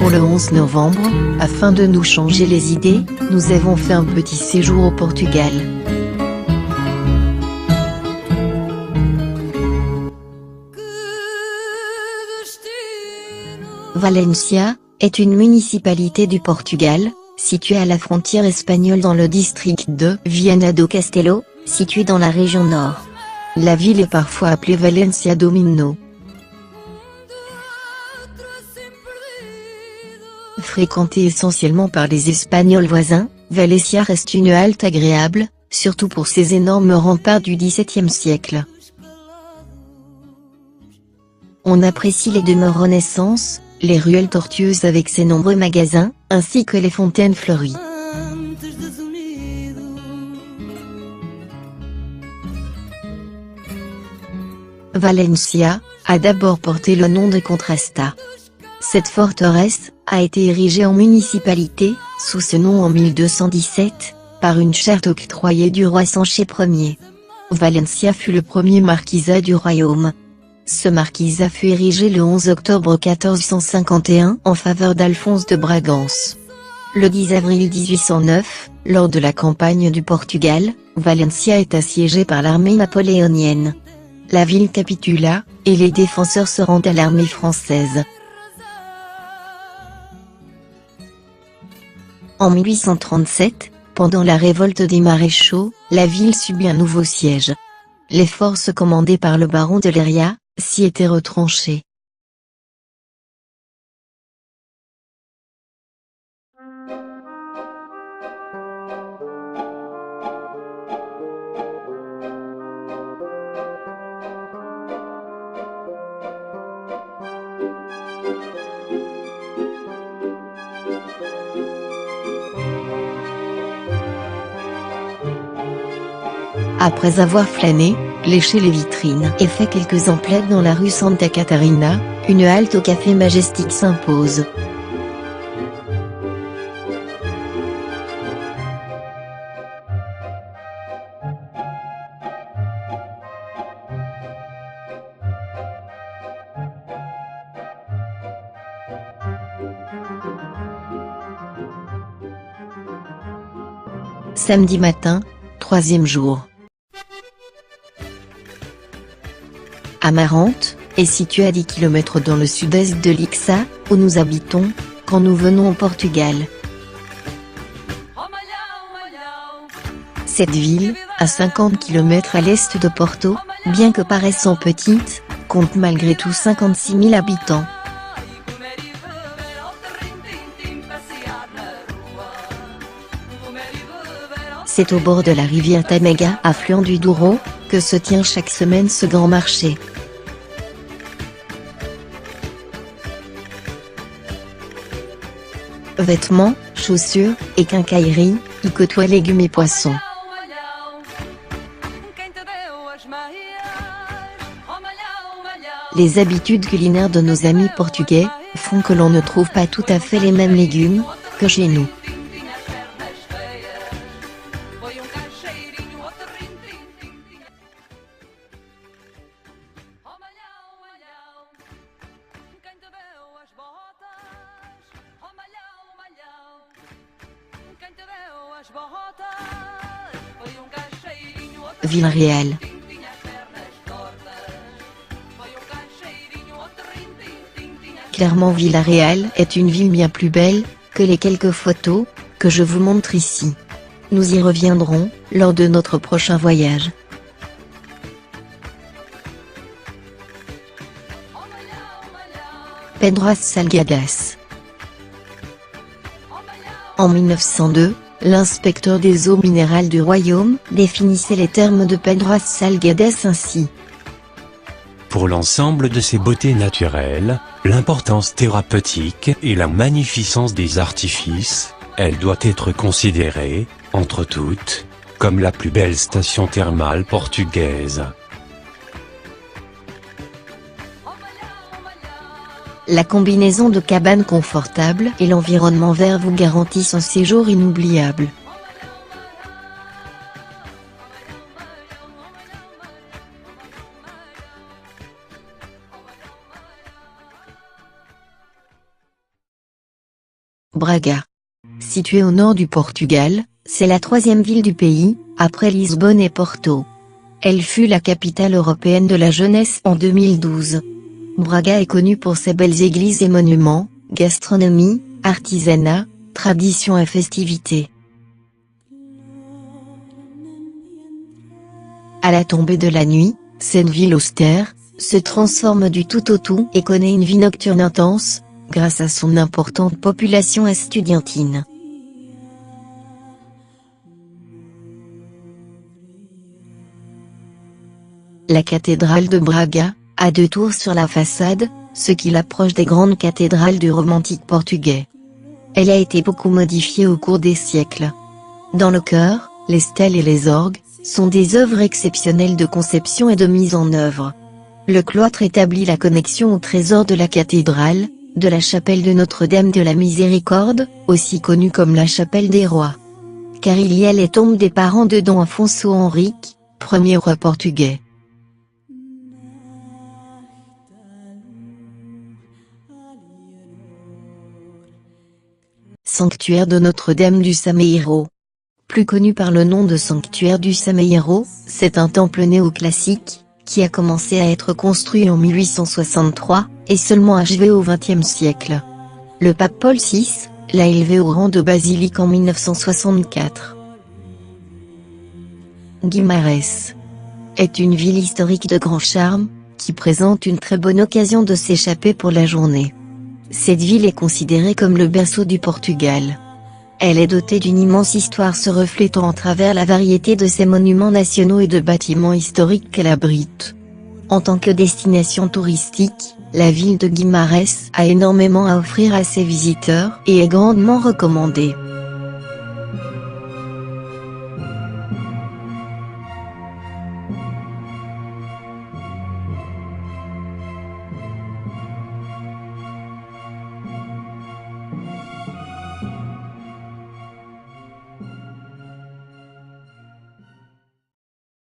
Pour le 11 novembre, afin de nous changer les idées, nous avons fait un petit séjour au Portugal. Valencia est une municipalité du Portugal, située à la frontière espagnole dans le district de Viana do Castelo, situé dans la région nord. La ville est parfois appelée Valencia do Minho. Fréquentée essentiellement par les Espagnols voisins, Valencia reste une halte agréable, surtout pour ses énormes remparts du XVIIe siècle. On apprécie les demeures Renaissance, les ruelles tortueuses avec ses nombreux magasins, ainsi que les fontaines fleuries. Valencia a d'abord porté le nom de Contrasta. Cette forteresse a été érigée en municipalité, sous ce nom en 1217, par une charte octroyée du roi Sanché Ier. Valencia fut le premier marquisat du royaume. Ce marquisat fut érigé le 11 octobre 1451 en faveur d'Alphonse de Bragance. Le 10 avril 1809, lors de la campagne du Portugal, Valencia est assiégée par l'armée napoléonienne. La ville capitula, et les défenseurs se rendent à l'armée française. En 1837, pendant la révolte des maréchaux, la ville subit un nouveau siège. Les forces commandées par le baron de Leiria s'y étaient retranchées. Après avoir flâné, léché les vitrines et fait quelques emplettes dans la rue Santa Catarina, une halte au café Majestic s'impose. Samedi matin, 3e jour. Amarante est située à 10 km dans le sud-est de l'Ixa, où nous habitons, quand nous venons au Portugal. Cette ville, à 50 km à l'est de Porto, bien que paraissant petite, compte malgré tout 56 000 habitants. C'est au bord de la rivière Tamega, affluent du Douro, que se tient chaque semaine ce grand marché. Vêtements, chaussures, et quincailleries, y côtoient légumes et poissons. Les habitudes culinaires de nos amis portugais font que l'on ne trouve pas tout à fait les mêmes légumes que chez nous. Vila-real. Clairement, Vila-real est une ville bien plus belle que les quelques photos que je vous montre ici. Nous y reviendrons lors de notre prochain voyage. Pedras Salgadas. En 1902, l'inspecteur des eaux minérales du royaume définissait les termes de Pedras Salgadas ainsi. Pour l'ensemble de ses beautés naturelles, l'importance thérapeutique et la magnificence des artifices, elle doit être considérée, entre toutes, comme la plus belle station thermale portugaise. La combinaison de cabanes confortables et l'environnement vert vous garantissent un séjour inoubliable. Braga. Située au nord du Portugal, c'est la troisième ville du pays, après Lisbonne et Porto. Elle fut la capitale européenne de la jeunesse en 2012. Braga est connue pour ses belles églises et monuments, gastronomie, artisanat, traditions et festivités. À la tombée de la nuit, cette ville austère se transforme du tout au tout et connaît une vie nocturne intense, grâce à son importante population estudiantine. La cathédrale de Braga a 2 tours sur la façade, ce qui l'approche des grandes cathédrales du romantique portugais. Elle a été beaucoup modifiée au cours des siècles. Dans le chœur, les stèles et les orgues sont des œuvres exceptionnelles de conception et de mise en œuvre. Le cloître établit la connexion au trésor de la cathédrale, de la chapelle de Notre-Dame de la Miséricorde, aussi connue comme la chapelle des rois. Car il y a les tombes des parents de Dom Afonso Henrique, premier roi portugais. Sanctuaire de Notre-Dame du Sameiro. Plus connu par le nom de sanctuaire du Sameiro, c'est un temple néoclassique, qui a commencé à être construit en 1863, et seulement achevé au XXe siècle. Le pape Paul VI l'a élevé au rang de basilique en 1964. Guimarães est une ville historique de grand charme, qui présente une très bonne occasion de s'échapper pour la journée. Cette ville est considérée comme le berceau du Portugal. Elle est dotée d'une immense histoire se reflétant à travers la variété de ses monuments nationaux et de bâtiments historiques qu'elle abrite. En tant que destination touristique, la ville de Guimarães a énormément à offrir à ses visiteurs et est grandement recommandée.